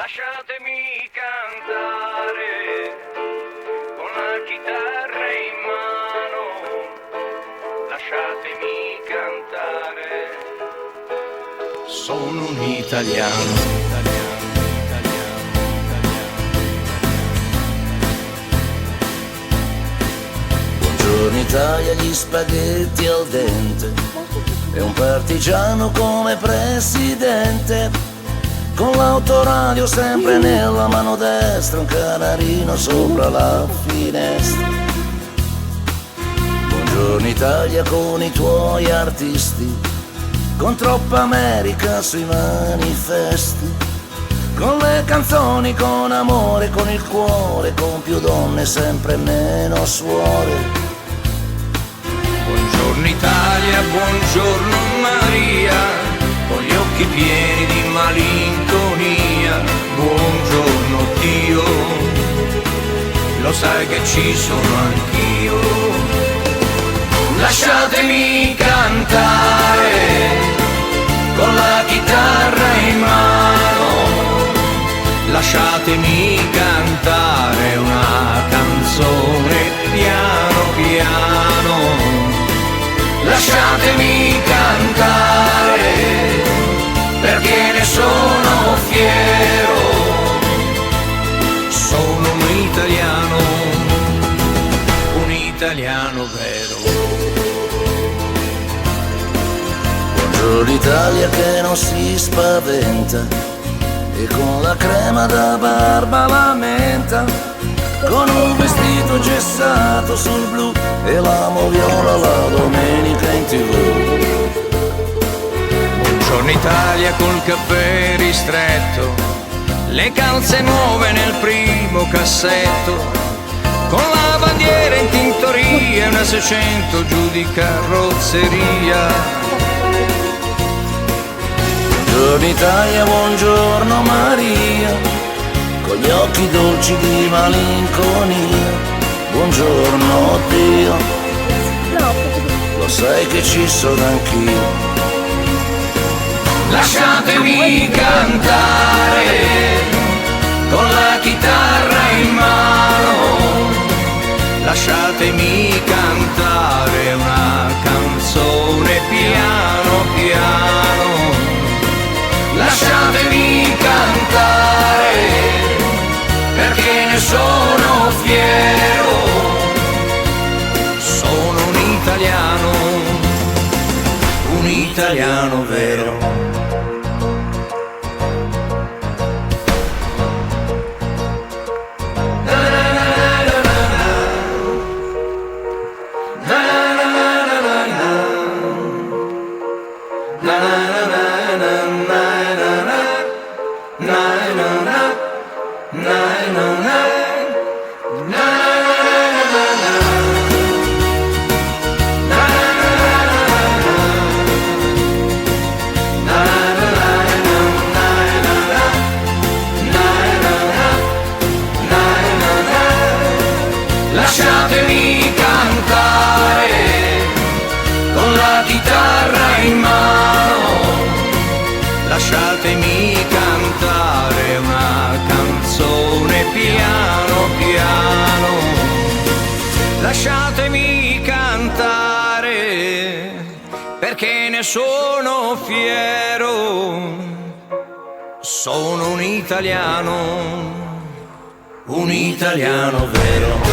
Lasciatemi cantare con la chitarra in mano, lasciatemi cantare. Sono un italiano. Buongiorno Italia, gli spaghetti al dente e un partigiano come presidente, con l'autoradio sempre nella mano destra, un canarino sopra la finestra. Buongiorno Italia con i tuoi artisti, con troppa America sui manifesti, con le canzoni, con amore, con il cuore, con più donne, sempre meno suore. Buongiorno Italia, buongiorno Maria, con gli occhi pieni di malinconia. Buongiorno Dio, lo sai che ci sono anch'io. Lasciatemi cantare con la chitarra in mano, lasciatemi cantare una canzone piano piano. Lasciatemi cantare perché ne sono fiero. Sono un italiano vero. Buongiorno Italia che non si spaventa e con la crema da barba la menta, con un vestito gessato sul blu e la moviola la domenica in TV. Buongiorno Italia col caffè ristretto, le calze nuove nel primo cassetto, con la bandiera in tintoria e una 600 giù di carrozzeria. Buongiorno Italia, buongiorno Maria, con gli occhi dolci di malinconia. Buongiorno Dio, lo sai che ci sono anch'io. Lasciatemi cantare con la chitarra in mano, lasciatemi cantare una canzone piano piano. Lasciatemi cantare perché ne sono fiero. Sono un italiano vero. Lasciatemi cantare con la chitarra in mano, lasciatemi cantare una canzone piano piano. Lasciatemi cantare perché ne sono fiero. Sono un italiano vero.